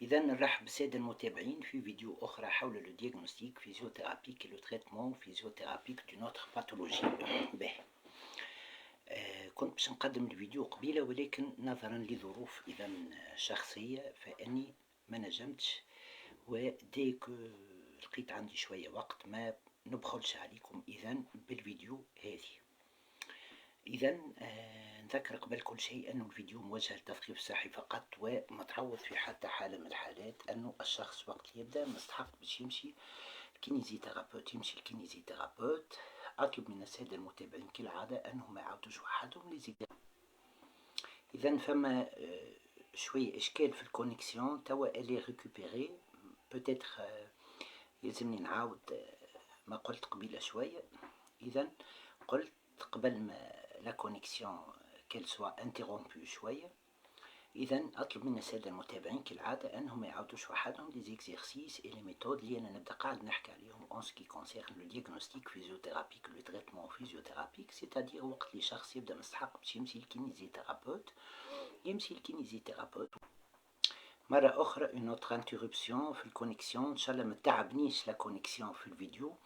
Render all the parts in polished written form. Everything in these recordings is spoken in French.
إذا نرحب بالسادة المتابعين في فيديو أخرى حول لو ديagnostic physiothérapique et le traitement physiothérapique d'une autre pathologie. به كنت باش نقدم الفيديو قبيلة، ولكن نظرا لظروف إذا شخصية فإني ما نجمتش، وديك لقيت عندي شوية وقت ما نبخلش عليكم إذا بالفيديو هذه. إذا نذكر قبل كل شيء أنه الفيديو موجه للتثقيف الصحي فقط، وما تعوض في حتى حالة من الحالات أنه الشخص وقت يبدأ مستحق باش يمشي الكينيزيثيرابوت يمشي الكينيزيثيرابوت. أطلب من السادة المتابعين كالعادة أنهم ما يعاودوش وحدهم لزيادة. إذا فما شوية إشكال في الكونيكسيون توا إلي ريكوبيري بوتيتر. يلزمني نعاود ما قلت قبيلة شوية. إذا قلت قبل ما لا كونيكسيون كيل سوا انترومبو شوية. إذا أطلب من السادة المتابعين كالعادة أنهم ما يعاودوش وحدهم لي زيكزيرسيس إي لي ميثود اللي أنا نبدأ قاعد نحكي عليهم أون سكي كونسيرن لو ديagnostic فيزيوثيرابيك لو تريتمون فيزيوثيرابيك، سيتادير وقت اللي شخص يبدأ مستحق باش يمشي للكينيزيثيرابوت يمشي للكينيزيثيرابوت. مرة أخرى اون اوتر انتربسيون في الكونيكسيون، إن شاء الله ما تعبنيش لا كونيكسيون في الفيديو.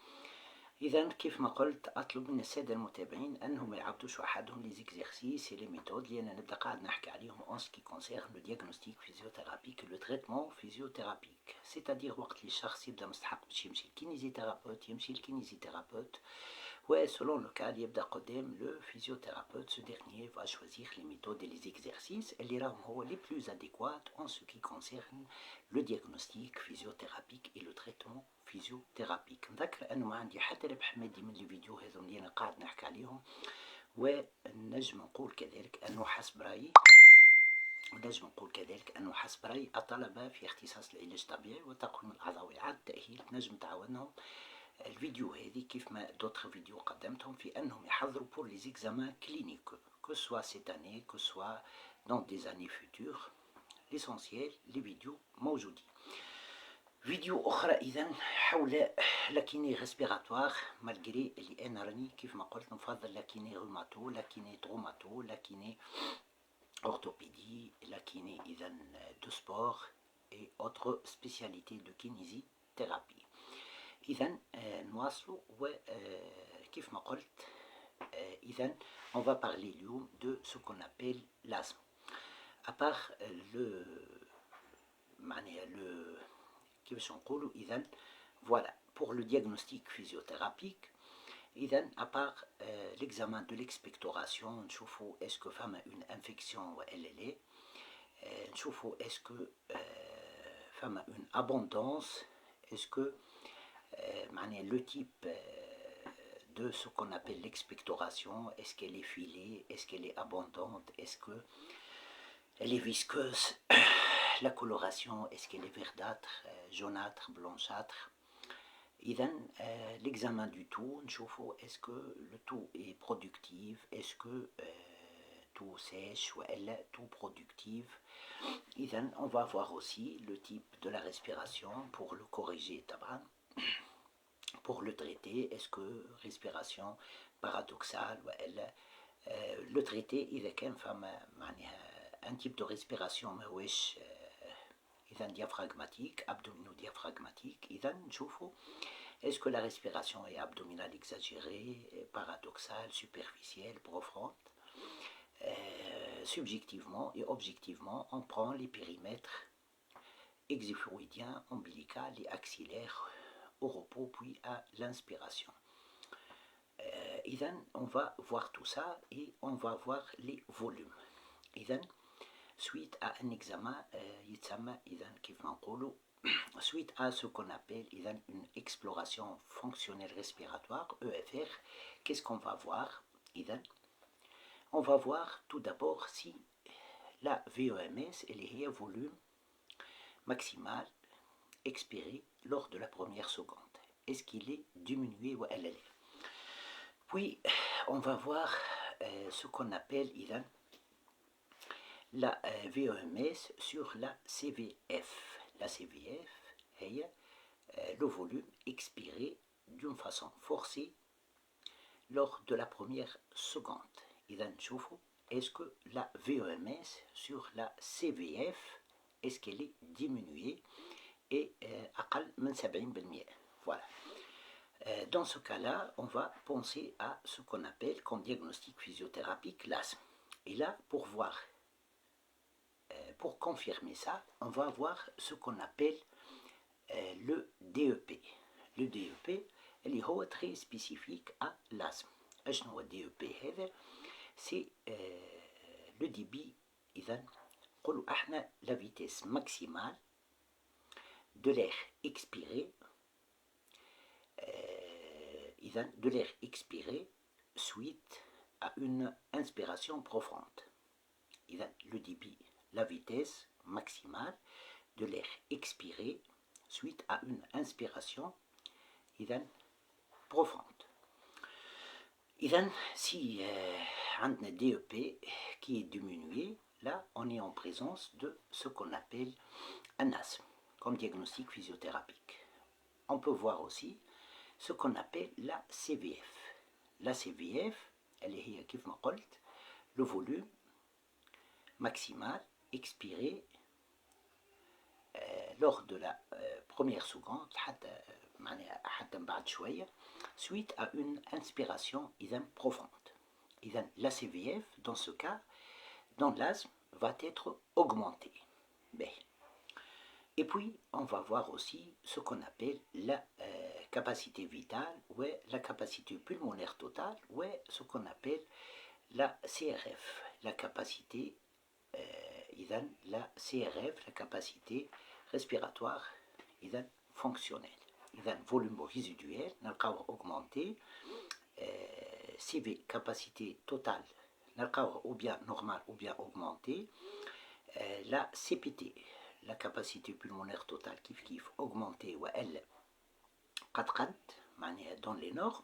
إذا كيف ما قلت أطلب من السادة المتابعين أنهم ما يعاودوش وحدهم لي زيكزيرسيس لي ميثود اللي أنا نبدأ قاعد نحكي عليهم أون سكي كونسيرن لو ديagnostic فيزيوثيرابيك لو تريتمون فيزيوثيرابيك، سيتادير وقت اللي الشخص يبدأ مستحق باش يمشي الكينيزيثيرابوت يمشي الكينيزيثيرابوت، و سولون لو كال يبدأ قدام لو فيزيوثيرابوت. سو ديرنيي فا شوازير لي ميثود لي زيكزيرسيس اللي راهم هو لي بلوز اديكوات أون سكي كونسيرن لو ديagnostic فيزيوثيرابيك اي لو تريتمون فيزيوثيرابيك. نذكر انه ما عندي حتى ربح مادي من الفيديو هذو اللي انا قاعد نحكي عليهم، ونجم نقول كذلك انه حسب رايي الطلبة في اختصاص العلاج الطبيعي والتقويم العضوي عاد التأهيل نجم تعاونهم الفيديو هذه كيف ما دوتر فيديو قدمتهم في انهم يحضروا بور لي زيكزامان كلينيك كو سوا سيت اني كو سوا دون دي زاني فوتور. ليسونسيال لي فيديو موجودين. فيديو أخرى إذا حول لاكيني ريسبيراتوار، مالغري اللي أنا راني كيف ما قلت نفضل لاكيني روماتو لاكيني تروماتو لاكيني أورثوبيدي لاكيني إذا دو سبور اي أوتر سبيسياليتي دو كينيزي ثيرابي. إذا نواصلوا، وكيف ما قلت إذا on va parler اليوم de ce qu'on appelle l'asthme. À part le معناها le كيفاش نقولوا إذا voilà pour le diagnostic physiothérapique. إذا à part l'examen de l'expectoration نشوفوا اسكو فما une infection ولا لا، نشوفوا اسكو فما une abondance، اسكو معناها le type de ce qu'on appelle l'expectoration, est-ce qu'elle est filée, est-ce qu'elle est abondante, est-ce qu'elle est visqueuse, la coloration, est-ce qu'elle est verdâtre, jaunâtre, blanchâtre. إذا l'examen du tout نشوفوا est-ce que le tout est productif, est-ce que tout sèche ou elle tout productif. إذا on va voir aussi le type de la respiration pour le corriger طبعا. Pour le traiter, est-ce que respiration paradoxale ولا le traiter إذا كان فما معناها un type de respiration ماهوش إذا diaphragmatique abdomino-diaphragmatique. إذا نشوفوا est-ce que la respiration est abdominale exagérée, paradoxale, superficielle, profonde. Subjectivement et objectivement, on prend les périmètres exifluidiens, ombilical et axillaires au repos puis à l'inspiration. On va voir tout ça et on va voir les volumes. Suite à un examen, suite à ce qu'on appelle une exploration fonctionnelle respiratoire, EFR, qu'est-ce qu'on va voir? On va voir tout d'abord si la VEMS est un volume maximal expiré lors de la première seconde. Est-ce qu'il est diminué ou elle est? Puis on va voir ce qu'on appelle la VEMS sur la CVF. La CVF est le volume expiré d'une façon forcée lors de la première seconde. Est-ce que la VEMS sur la CVF est-ce qu'elle est diminuée et أقل من 70%. Voilà. Dans ce cas-là, on va penser à ce qu'on appelle comme diagnostic physiothérapique l'asthme. Et là, pour voir, pour confirmer ça, on va voir ce qu'on appelle le DEP. Le DEP, اللي هو très spécifique à l'asthme. شنو هو DEP هذا؟ c'est le débit. إذا نقولوا احنا la vitesse maximale de l'air expiré, de l'air expiré suite à une inspiration profonde. Le débit, la vitesse maximale de l'air expiré suite à une inspiration profonde. Si on a un DEP qui est diminué, là on est en présence de ce qu'on appelle un asthme comme diagnostic physiothérapique. On peut voir aussi ce qu'on appelle la CVF. La CVF, elle est, comme je l'ai dit, le volume maximal expiré lors de la première seconde, suite à une inspiration profonde. La CVF, dans ce cas, dans l'asthme, va être augmentée. Et puis, on va voir aussi ce qu'on appelle la capacité vitale, ou la capacité pulmonaire totale, ou ce qu'on appelle la CRF, la capacité, la CRF, la capacité respiratoire fonctionnelle. Volume résiduel, نلقاوه augmenté, CV, capacité totale, نلقاوه ou bien normale ou bien augmenté, la CPT, la capacité pulmonaire totale كيف augmentée وإلا قد معناها dans les normes.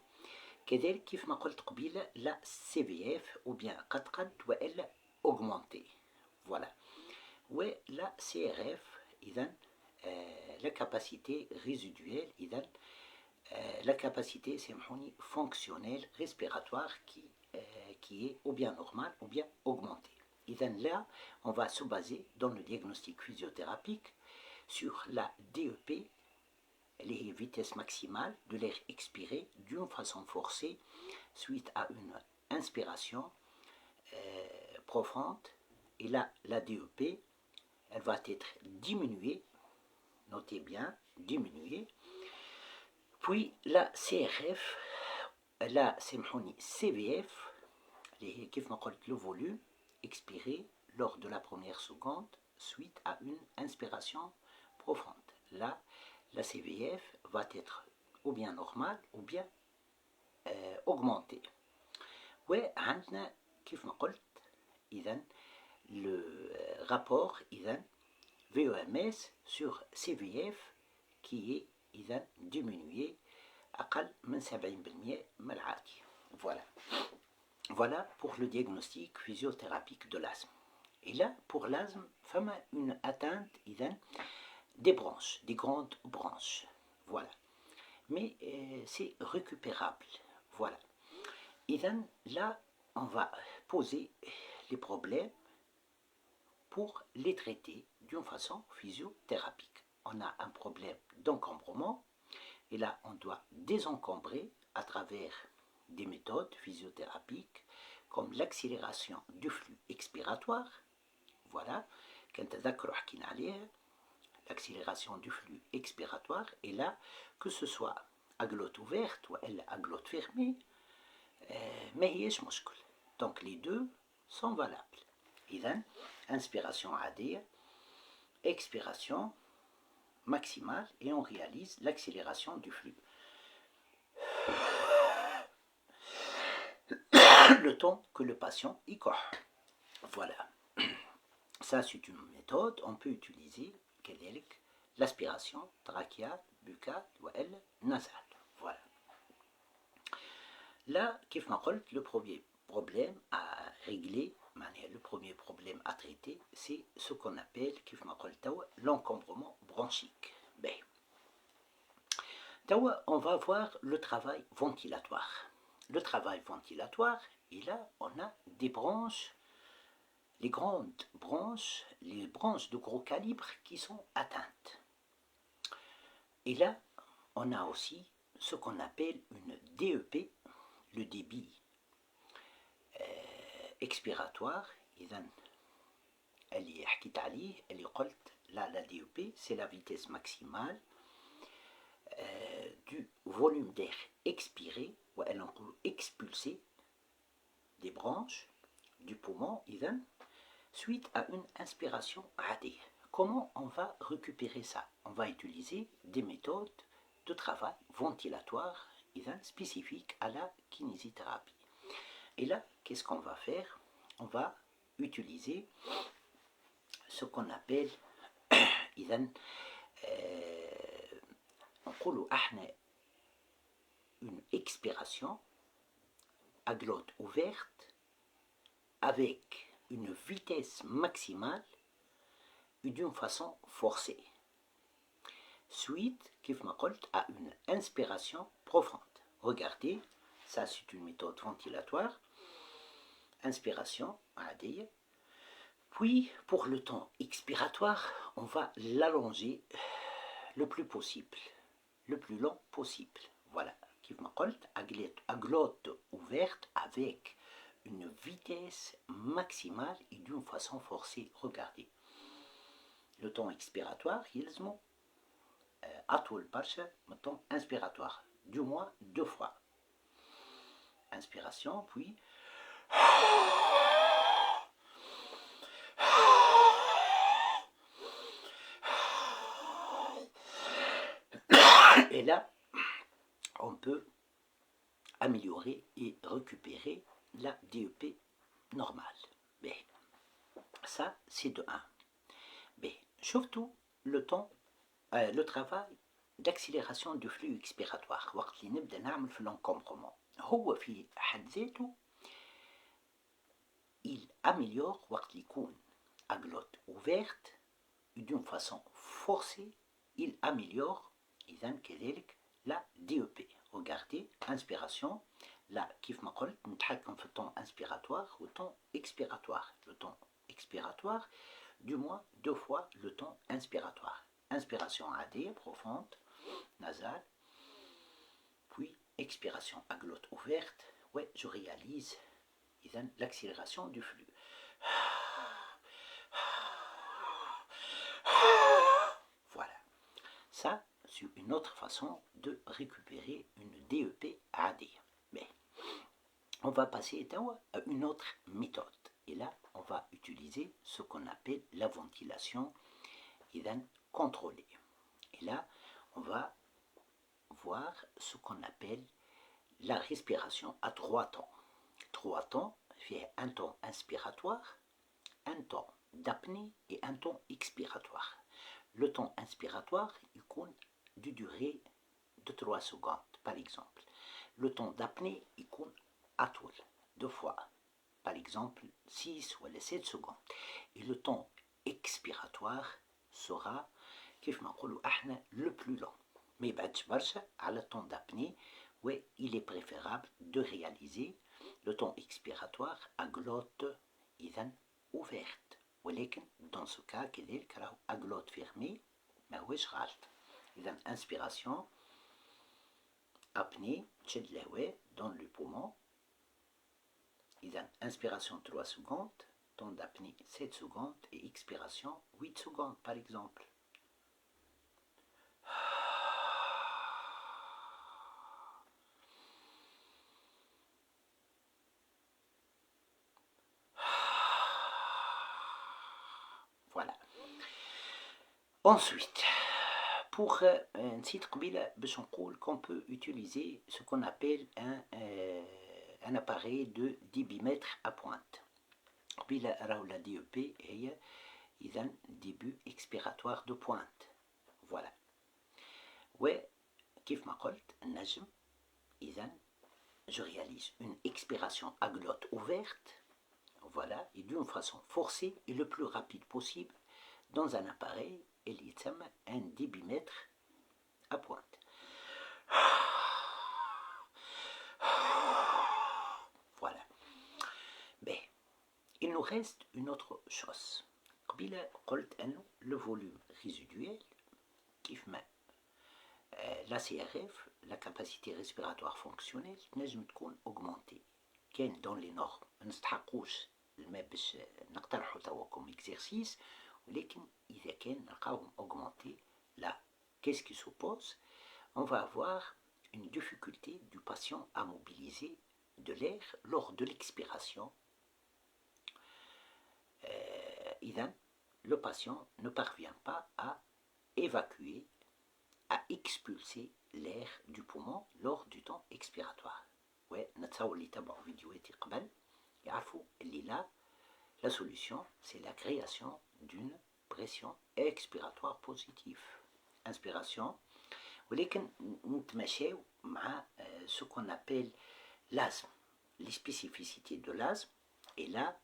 كذلك كيف ما قلت قبيله la CVF ou bien قد وإلا augmentée. Voilà. la CRF إذن la capacité résiduelle إذن la capacité fonctionnelle respiratoire qui est ou bien normale ou bien augmentée. Là, on va se baser dans le diagnostic physiothérapique sur la DEP, les vitesses maximales de l'air expiré d'une façon forcée suite à une inspiration profonde. Et là, la DEP, elle va être diminuée, notez bien, diminuée. Puis la CRF, la CVF, le volume expiré lors de la première seconde suite à une inspiration profonde. Là, la CVF va être ou bien normale ou bien augmentée. وعندنا كيف ما قلت إذن le rapport VOMS sur CVF qui est diminué أقل من 70% من العادي. Voilà pour le diagnostic physiothérapique de l'asthme. Et là, pour l'asthme, il y a une atteinte des branches, des grandes branches. Voilà. Mais c'est récupérable. Voilà. Et là, on va poser les problèmes pour les traiter d'une façon physiothérapique. On a un problème d'encombrement, et là, on doit désencombrer à travers des méthodes physiothérapiques comme l'accélération du flux expiratoire. Voilà, l'accélération du flux expiratoire, et là, que ce soit à glotte ouverte ou à glotte fermée, mais donc les deux sont valables. Inspiration عادية, expiration maximale, et on réalise l'accélération du flux. Le temps que le patient y court. Voilà. Ça, c'est une méthode. On peut utiliser l'aspiration trachéale, buccale ou nasale. Voilà. Là, le premier problème à régler, le premier problème à traiter, c'est ce qu'on appelle l'encombrement bronchique. On va voir le travail ventilatoire. Le travail ventilatoire, et là, on a des branches les les branches de gros calibre qui sont atteintes. Et là, on a aussi ce qu'on appelle une DEP, le débit expiratoire. اللي حكيت عليه اللي قلت la DEP c'est la vitesse maximale du volume d'air expiré وإلا نقولوا expulsé des branches du poumon suite à une inspiration عادية. Comment on va récupérer ça? On va utiliser des méthodes de travail ventilatoire spécifiques à la kinésithérapie. Et là, qu'est-ce qu'on va faire? On va utiliser ce qu'on appelle نقولوا احنا une expiration à glotte ouverte avec une vitesse maximale et d'une façon forcée suite كيف ما قلت à une inspiration profonde. Regardez, ça c'est une méthode ventilatoire, inspiration عادية. Puis, pour le temps expiratoire, on va l'allonger le plus possible, le plus long possible. Voilà, كيف ما قلت, à glotte ouverte avec une vitesse maximale et d'une façon forcée. Regardez, le temps expiratoire, يلزمو أطول برشا من التون inspiratoire, du moins 2 fois. Inspiration, puis et là, on peut améliorer et récupérer la DEP normale. B. Ça, c'est de 1. B. Surtout le temps, le travail d'accélération du flux expiratoire. وقت اللي نبدأ نعمل في l'encombrement. هو في حد ذاته il améliore وقت اللي يكون à glotte ouverte d'une façon forcée, il améliore إذا كذلك la DEP. Regardez, inspiration, là كيف ما قلت نتحكم في الطون inspiratoire ou ton expiratoire. Le temps expiratoire, du moins 2 fois le temps inspiratoire. Inspiration عادية, profonde, nasale, puis expiration à glotte ouverte, ouais, je réalise l'accélération du flux. Voilà, ça c'est une autre façon de récupérer une DEP عادية. Mais on va passer à une autre méthode. Et là, on va utiliser ce qu'on appelle la ventilation contrôlée. Et là, on va voir ce qu'on appelle la respiration à 3 temps. 3 temps, fait un temps inspiratoire, un temps d'apnée et un temps expiratoire. Le temps inspiratoire, il compte de durée de 3 secondes, par exemple. Le temps d'apnée, il compte à tout, 2 fois. Par exemple, 6 ou 7 secondes. Et le temps expiratoire sera, كيف ما نقولوا احنا, le plus long. Mais بعدش برشا على le temps d'apnée, ouais, il est préférable de réaliser le temps expiratoire à glotte ouverte. ولكن dans ce cas كذلك راهو à glotte fermée ماهوش غلط. إذا inspiration, apnée, تشد الهواء dans le poumon. إذا inspiration 3 secondes, temps d'apnée 7 secondes et expiration 8 secondes par exemple. Voilà. Ensuite, pour نسيت قبيلة باش نقول qu'on peut utiliser ce qu'on appelle un appareil de débitmètre à pointe. قبيلة راهو la DEP هي إذا début expiratoire de pointe. Voilà. وكيف ما قلت النجم إذا je réalise une expiration à glotte ouverte, voilà, et d'une façon forcée et le plus rapide possible dans un appareil اللي يتسمى un débitmètre à pointe. Voilà. Mais il nous reste une autre chose. قبيلة قلت أنه le volume résiduel كيف ما la CRF, la capacité respiratoire fonctionnelle تنجم تكون augmentée. كان dans les normes ما نستحقوش الماء باش نقترحوا توا comme exercice, ولكن إذا كان نلقاوهم augmenter là, qu'est-ce qui s'oppose? On va avoir une difficulté du patient à mobiliser de l'air lors de l'expiration. Le patient ne parvient pas à évacuer, à expulser l'air du poumon lors du temps expiratoire. ونتصور اللي تابعوا فيديوهاتي قبل يعرفوا اللي là la solution c'est la création d'une pression expiratoire positive. Inspiration, ولكن نتماشاو مع ce qu'on appelle l'asthme, les spécificités de l'asthme. Et là,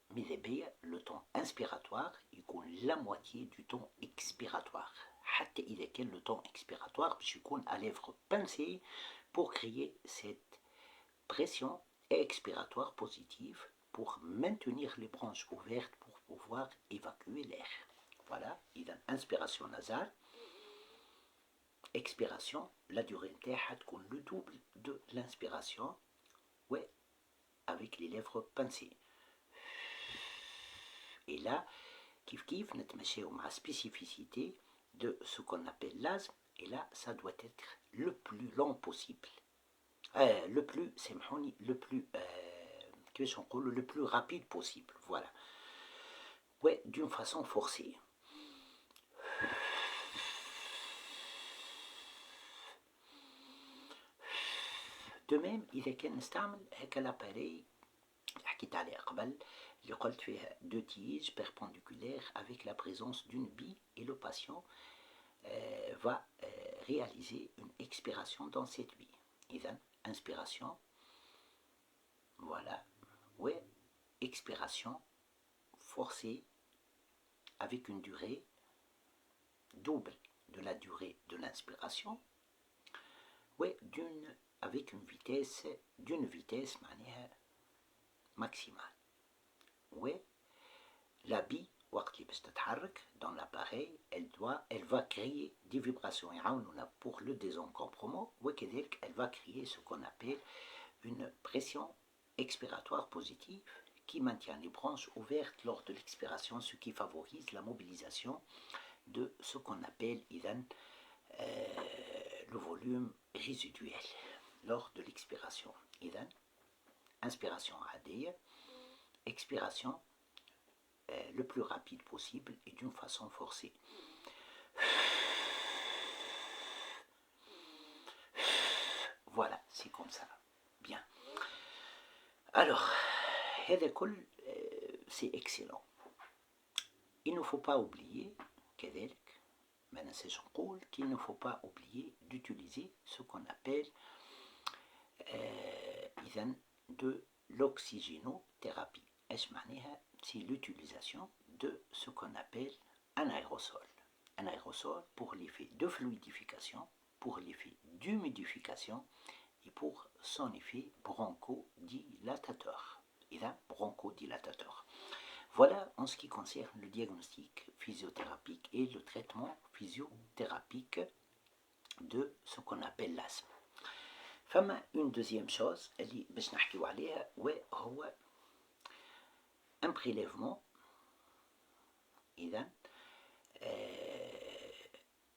le temps inspiratoire يكون la moitié du temps expiratoire. حتى إذا كان le temps expiratoire باش يكون à lèvres pincées pour créer cette pression expiratoire positive pour maintenir les bronches ouvertes pour pouvoir évacuer l'air. Voilà, inspiration nasale, expiration, la durée نتاعها تكون le double de l'inspiration, ouais, avec les lèvres pincées. Et là, kif kif, نتمشاو مع spécificité de ce qu'on appelle l'asthme, et là, ça doit être le plus long possible. Le plus, سامحوني, le plus rapide possible, voilà. Ouais, d'une façon forcée. De même, إذا كان نستعمل هكا l'appareil حكيت عليه قبل اللي قلت فيها deux tiges perpendiculaires avec la présence d'une bille et le patient va réaliser une expiration dans cette bille. إذا inspiration, voilà, ouais, expiration forcée avec une durée double de la durée de l'inspiration, ouais, avec une vitesse maximale. Ouais, la bille وقت اللي باش تتحرك dans l'appareil, elle va créer des vibrations يعاونونا pour le désencombrement, وكذلك elle va créer ce qu'on appelle une pression expiratoire positive qui maintient les bronches ouvertes lors de l'expiration, ce qui favorise la mobilisation de ce qu'on appelle le volume résiduel lors de l'expiration. Inspiration عادية, expiration le plus rapide possible et d'une façon forcée. Voilà, c'est comme ça. Bien. Alors, c'est excellent. Il ne faut pas oublier qu'il ne faut pas oublier d'utiliser ce qu'on appelle de l'oxygénothérapie. C'est l'utilisation de ce qu'on appelle un aérosol. Un aérosol pour l'effet de fluidification, pour l'effet d'humidification et pour son effet bronchodilatateur. Bronchodilatateur. Voilà en ce qui concerne le diagnostic physiothérapique et le traitement physiothérapique de ce qu'on appelle l'asthme. فما une deuxième chose اللي باش نحكيو عليها وهو un prélèvement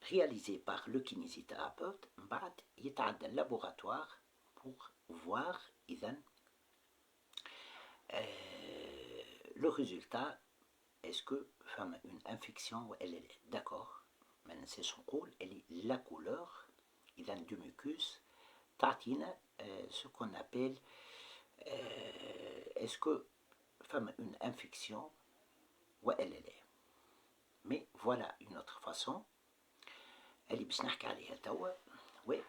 réalisé par le kinésithérapeute بعد يتعدى laboratoire pour voir le résultat. Est-ce que فما une infection elle est d'accord, ما ننساش نقول elle est la couleur du mucus تعطينا ce qu'on appelle est-ce que femme une infection ou elle est. Mais voilà une autre façon اللي باش نحكي عليها توا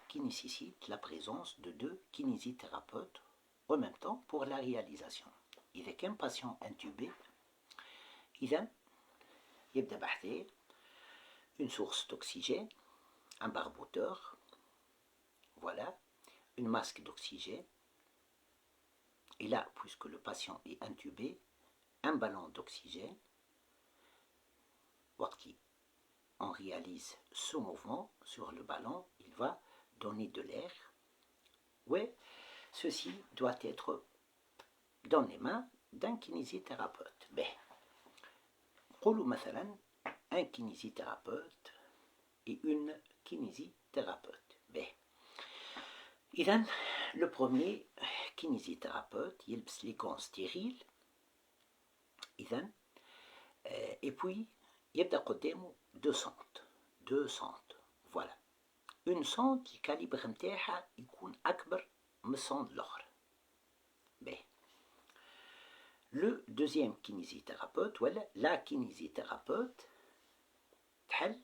qui nécessite la présence de deux kinésithérapeutes en même temps pour la réalisation. إذا كان patient intubé إذا يبدأ بحثه une source d'oxygène, un barboteur, voilà, une masque d'oxygène. Et là, puisque le patient est intubé, un ballon d'oxygène. On réalise ce mouvement sur le ballon, il va donner de l'air. Oui, ceci doit être dans les mains d'un kinésithérapeute. قولوا مثلا un kinésithérapeute et une kinésithérapeute. إذن le premier kinésithérapeute يلبس les gants stériles. إذن et puis يبدأ قدامه deux sondes. Voilà. Une sonde الكاليبر نتاعها يكون أكبر من الصوند الأخرى. Le deuxième kinésithérapeute ولا la kinésithérapeute تحل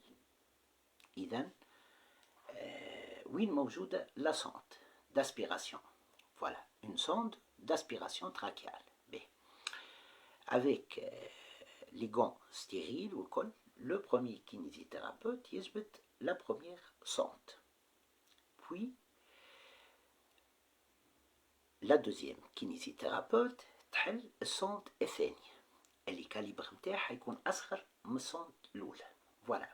إذن وين موجودة la sonde d'aspiration. Voilà, une sonde d'aspiration trachéale. Avec les gants stériles ou col, le premier kinésithérapeute يجبد la première sonde. Puis la deuxième kinésithérapeute تحل الصوند الثانية اللي كاليبر نتاعها يكون أصغر من الصوند الأولى. فوالا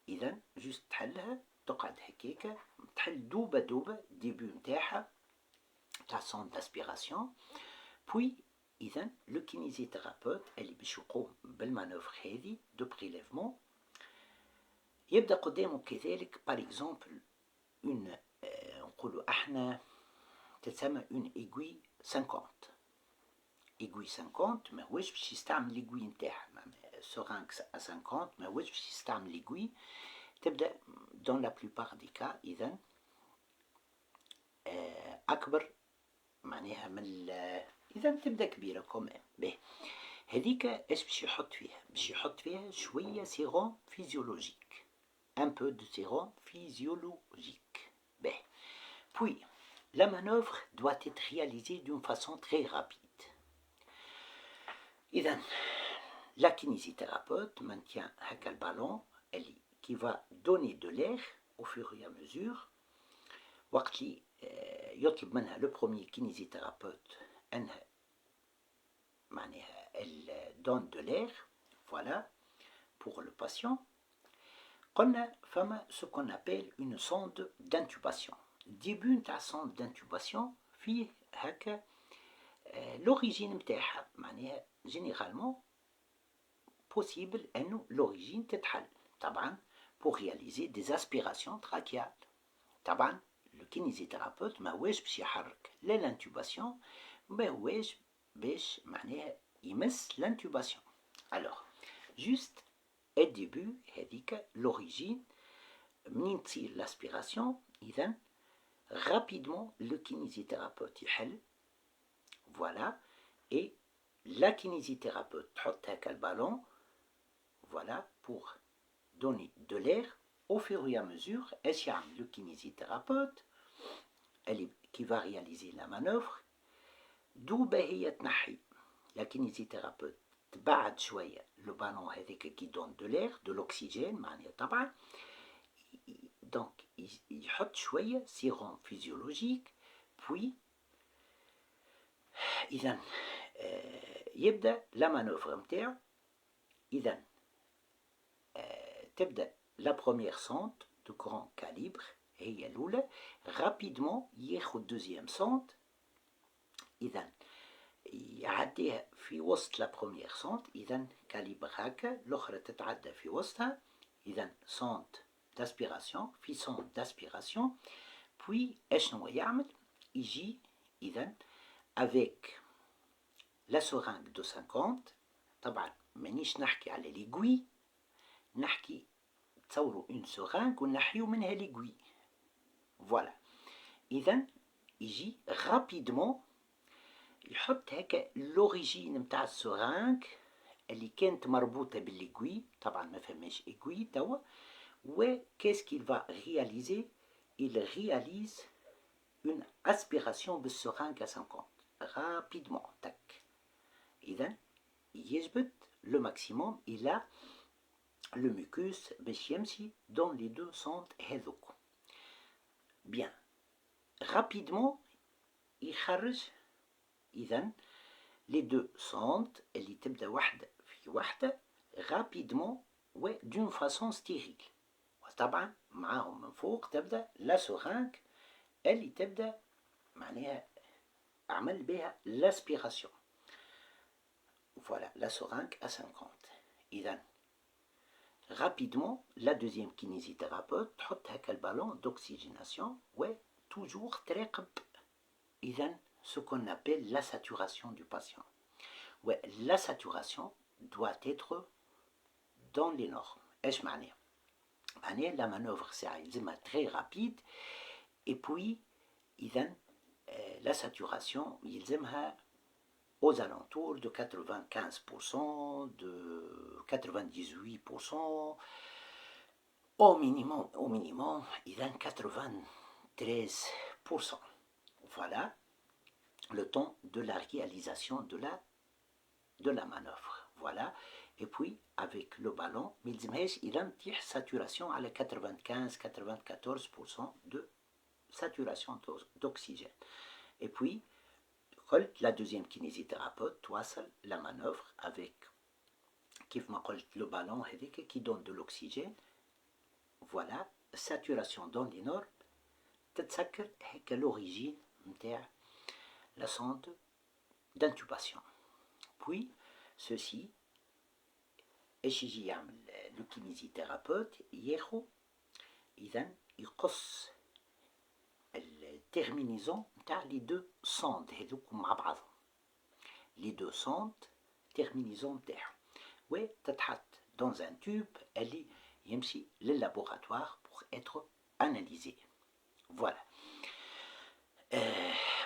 إذا جوست تحلها تقعد هكاكا تحل دوبة ديبو نتاعها تاع الصوند داسبيراسيون. بوي إذا لو كينيزيثيرابوت اللي باش يقوم بالمانوفر هذه دو بريليفمون يبدا قدامه كذلك باغ اكزومبل اون نقولوا احنا تتسمى اون ايغوي 50. ايغوي 50 ماهوش باش يستعمل ليغوي نتاعها سورانكس ا 50 ماهوش باش يستعمل ليغوي. تبدا دون لا بلوبار دي كا اذا اكبر معناها من اذا تبدا كبيره كومام. هذيك ايش باش يحط فيها؟ باش يحط فيها شويه سيروم فيزيولوجيك un peu de sérum physiologique. Puis la manœuvre doit être réalisée d'une façon très rapide. إذن la kinésithérapeute maintient le ballon qui va donner de l'air au fur et à mesure. وقت اللي يطلب منها le premier kinésithérapeute أنها معناها elle donne de l'air, voilà, pour le patient. قلنا فما ce qu'on appelle une sonde d'intubation. début نتاع sonde d'intubation فيه هكا l'origine نتاعها معناها généralement possible انه l'origine تتحل طبعا pour réaliser des aspirations trachéales. طبعا le kinésithérapeute ما هواش باش يحرك لا l'intubation ما هواش باش معناها يمس l'intubation. alors juste au début هذيك l'origine منين تصير l'aspiration إذن rapidement le kinésithérapeute يحل. voilà et la kinésithérapeute تحط هكا البالون voilà pour donner de l'air au fur et à mesure. ايش يعمل le kinésithérapeute qui va réaliser la manœuvre دوبة هي تنحي la kinésithérapeute تبعد شوية le ballon هذاك qui donne de l'air de l'oxygène معناها طبعا donc يحط شوية sérum physiologique. puis إذن يبدأ la manœuvre نتاعو. إذن تبدأ la première sonde de grand calibre هي الأولى rapidement ياخد deuxième sonde. إذن يعديها في وسط لا بروميير سونت إذا كاليبر هكا الأخرى تتعدى في وسطها. إذا سونت داسبيراسيون في سونت داسبيراسيون. بوي أشنو يعمل؟ يجي إذا افيك لا سورانك دو 50. طبعا مانيش نحكي على ليغوي نحكي تصوروا اون سورانك ونحيو منها ليغوي. فوالا إذا يجي رابيدمون يحط هكا l'origine نتاع السورانك اللي كانت مربوطة بالإيغوي. طبعا ما فماش إيغوي توا. و qu'est-ce qu'il va réaliser? il réalise une aspiration بالسورانك à 50 rapidement tac. إذا يجبد le maximum il a le mucus باش يمشي dans les deux sondes هذوك. bien rapidement يخرج إذن les deux sondes اللي تبدا واحدة في واحدة rapidement و d'une façon stérile. وطبعا معاهم من فوق تبدا لا سورانك اللي تبدا معناها عمل بها l'aspiration. Voilà, la seringue à 50. إذا rapidement la deuxième kinésithérapeute تحط هكا البالون d'oxygénation و toujours تراقب إذا ce qu'on appelle la saturation du patient. Ouais, la saturation doit être dans les normes. إيش معناها؟ معناها la manœuvre ساعة يلزمها très rapide et puis إذا la saturation يلزمها aux alentours de 95%, de 98%, au minimum, il y a 93%. Voilà le temps de la réalisation de la manœuvre. Voilà. Et puis, avec le ballon, il y a une saturation à 95-94% de saturation d'oxygène. Et puis, la deuxième kinésithérapeute توصل la manœuvre avec كيف ما قلت le ballon هذيك qui donne de l'oxygène. Voilà, saturation dans les normes. تتسكر هيك l'origine نتاع la sonde d'intubation. Puis ceci ايش يجي يعمل le kinésithérapeute ياخو إذا يقص الترمينيزون نتاع لي دو سوند هذوك مع بعضهم. لي دو سوند ترمينيزون نتاعهم وتتحط dans un tube اللي يمشي لللابوراتوار pour être analysé. Voilà.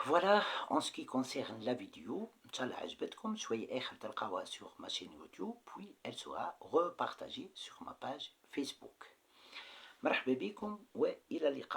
Voilà en ce qui concerne la vidéo. إن شاء الله عجبتكم. شوية آخر تلقاوها sur ma chaîne YouTube puis elle sera repartagée sur ma page Facebook. مرحبا بكم وإلى اللقاء.